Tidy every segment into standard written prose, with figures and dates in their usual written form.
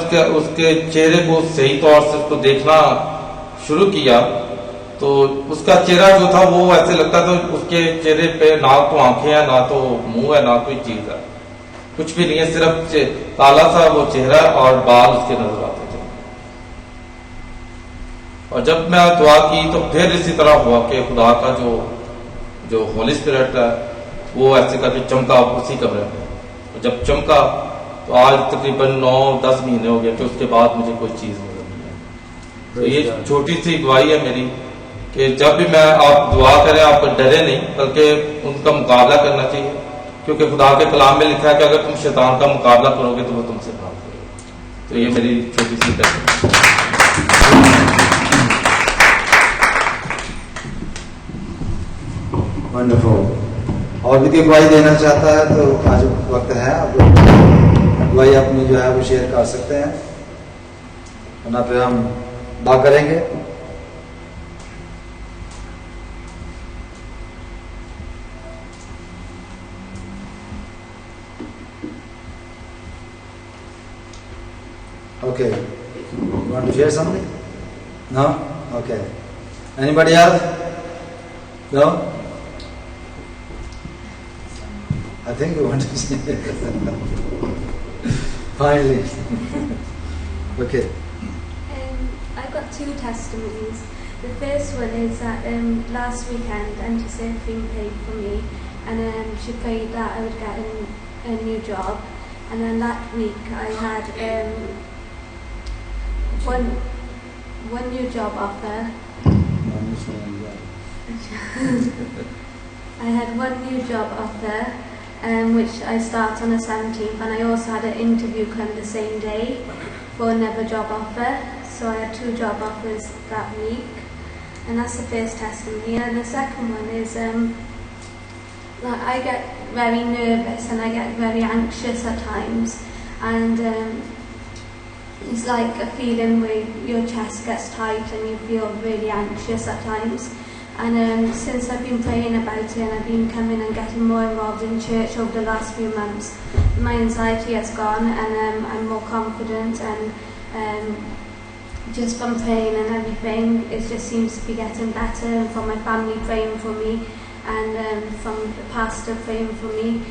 उसके उसके चेहरे को सही तौर से उसको देखना शुरू किया तो उसका चेहरा जो था वो ऐसे लगता था उसके चेहरे पे ना तो आंखें हैं, ना तो मुंह है, ना कोई चीज है, कुछ भी नहीं है, सिर्फ काला सा वो चेहरा और बाल उसके नजर आते थे। और जब मैं दुआ की तो फिर इसी तरह हुआ कि खुदा का जो होली स्पिरिट है वो ऐसे करके चमका उसी कमरे में। तो जब चमका तो आज तकरीबन 9-10 महीने हो गए कि उसके बाद मुझे कोई चीज नजर नहीं है। तो ये छोटी सी गवाही है मेरी कि जब भी मैं आप दुआ करें आप डरे नहीं, बल्कि उनका मुकाबला करना चाहिए, क्योंकि खुदा के कलाम में लिखा है कि अगर तुम शैतान का मुकाबला करोगे तो वो तुमसे भाग करेगा। तो ये मेरी छोटी सी वंडरफुल। और भी कोई गवाही देना चाहता है तो आज वक्त है, आप गवाही अपनी जो है वो शेयर कर सकते हैं, वरना फिर हम बात करेंगे। Okay, you want to share something? No? Okay. Anybody else? No? I think you want to share. Finally. Okay. I've got two testimonies. The first one is that last weekend Auntie Sophie prayed for me, and she prayed that I would get a new job. And then that week I had one new job offer. I had one new job offer, which I start on the 17th, and I also had an interview come the same day for another job offer. So I had 2 job offers that week, and that's the first testimony. And the second one is that I get very nervous and I get very anxious at times, and it's like a feeling where your chest gets tight and you feel really anxious at times. And since I've been praying about it and I've been coming and getting more involved in church over the last few months, my anxiety has gone, and I'm more confident, and just from praying and everything, it just seems to be getting better, and from my family praying for me, and from the pastor praying for me,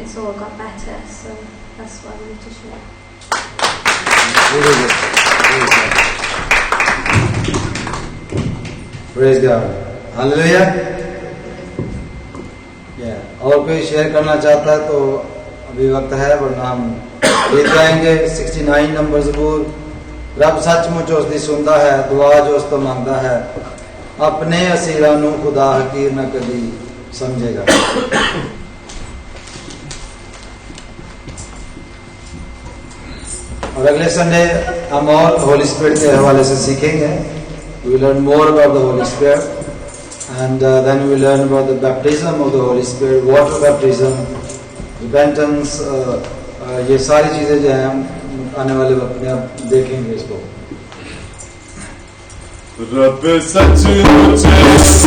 it's all got better. So that's what I wanted to share. Very good. Praise God. Hallelujah. Yeah. और कोई share करना चाहता है तो अभी वक्त है, वरना हम ले जाएंगे 69 नंबर ज़बूर। रब सचमुच उस दी सुनता है दुआ जो उस तो मांगता है, अपने असीरां नूं खुदा हकीर न कदी समझेगा। और अगले संडे हम और होली स्पिरिट के हवाले से सीखेंगे। We will learn more about the Holy Spirit, and then we will learn about the baptism of the Holy Spirit, water baptism, repentance, ये सारी चीजें जो हैं हम आने वाले वक्त में आप देखेंगे इसको। रब सचमुच से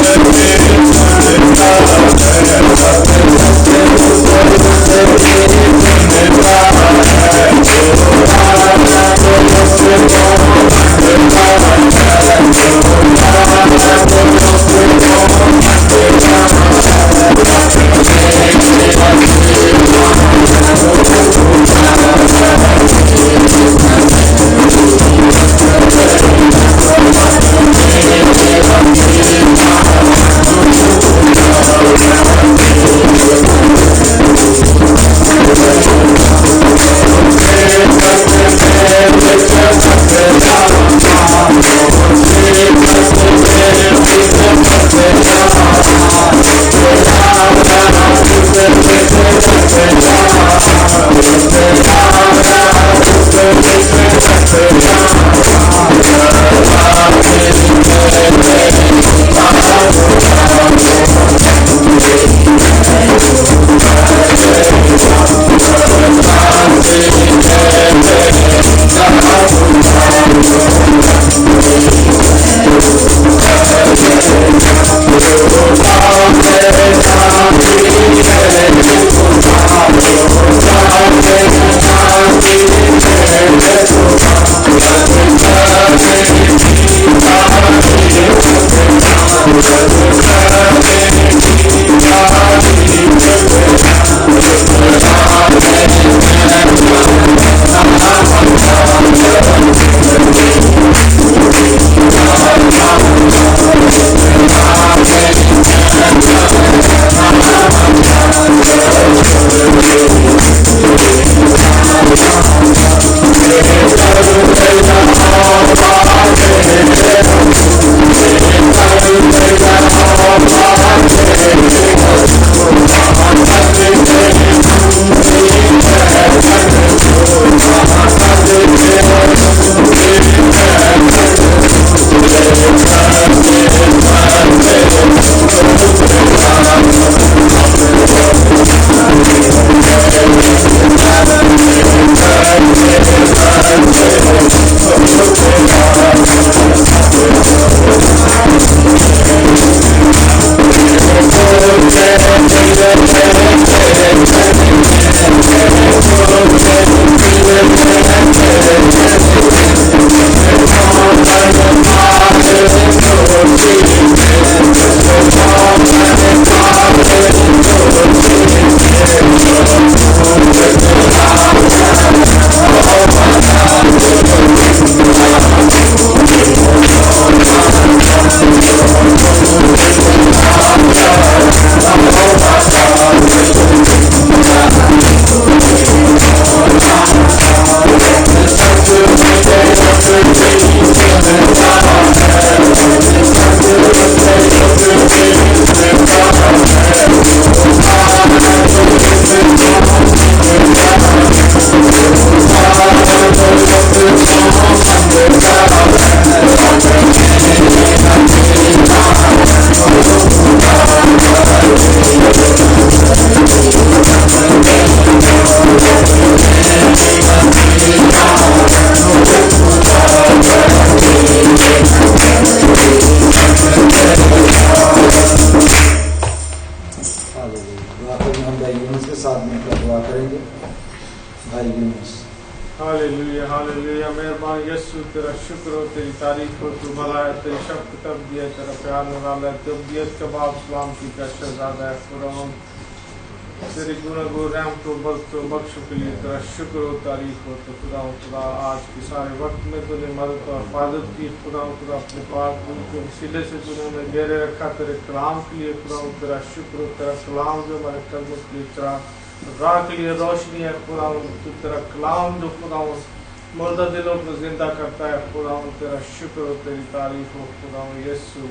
हालेलुया। मेहरबान यीशु तेरा शुक्र हो, तेरी तारीफ हो, तू भला है, तेरी शब्द तब दिया, तेरा प्यार निराला है, तबीयत के बाप सलाम की का शहजादा है खुदावन। तेरी गुनाह रहम तो बख्श के लिए तेरा शुक्र हो, तारीफ हो। तो खुदा आज के सारे वक्त में तूने मदद और हिफाजत की खुदा अपने पाक रूह के वसीले से तूने हमें घेरे रखा। तेरे कलाम के लिए खुदा तेरा शुक्र हो। तेरा कलाम जो हमारे कदमों के लिए चढ़ा राह के लिए रोशनी है खुदा। तू तेरा कलाम जो खुदा मुर्दा दिलों को जिंदा करता है खुदा, तेरा शुक्र हो, तेरी तारीफ हो खुदा यीशु।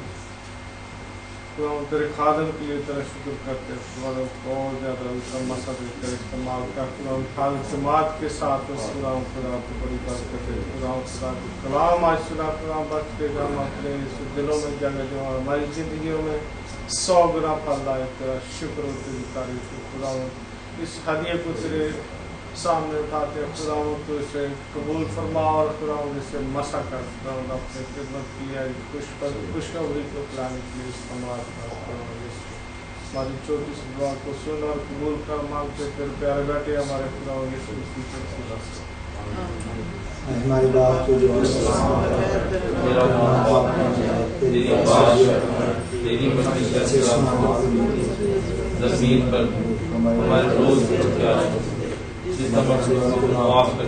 खुदा तेरे खादम के लिए तेरा शुक्र करते हैं खुदा, बहुत ज़्यादा उसका मसद तेरा इस्तेमाल कर खुदा, खाल समात के साथ खुदा खुदा को बड़ी बात करते खुदा खुदा कलाम आज सुना खुदा बच के हम अपने दिलों में जगह जो हमारी ज़िंदगियों में 100 गुना फल लाए। तेरा शुक्र हो, तेरी तारीफ हो खुदा। इस हदिये को तेरे सामने उठाते हैं खुदा, तो इसे कबूल फरमा और खुदा इसे मसा कर खुदा अपने खिदमत की है खुशखबरी को फैलाने के लिए इस्तेमाल कर। हमारी छोटी सी दुआ को सुन और कबूल कर मांगते तेरे प्यारे बेटे हमारे खुदा यीशु मसीह के खुदा। हमारे बाप को जो मेरा बाप तेरी तेरी मर्जी जैसे ज़मीन पर हमारे रोज क्या जिस तरह से माफ कर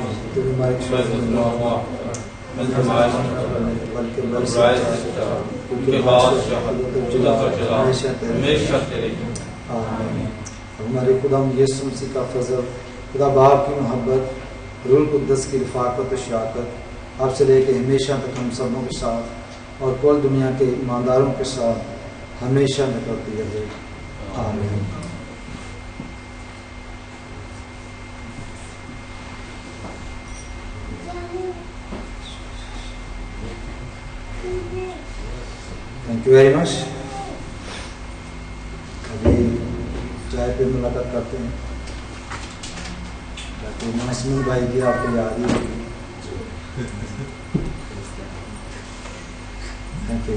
हमेशा तेरे। हमारे खुदा यीशु मसीह का फजल, खुदा बाप की मोहब्बत, रूह कुद्दस की रफ़ाक़त और शराकत आपसे लेके हमेशा तक हम सबों के साथ और कुल दुनिया के ईमानदारों के साथ हमेशा निकलती रहे। आमीन। Thank you very much. अभी चाय पे मुलाकात करते हैं। नासमिन भाई की आपको याद ही होगी। Thank you.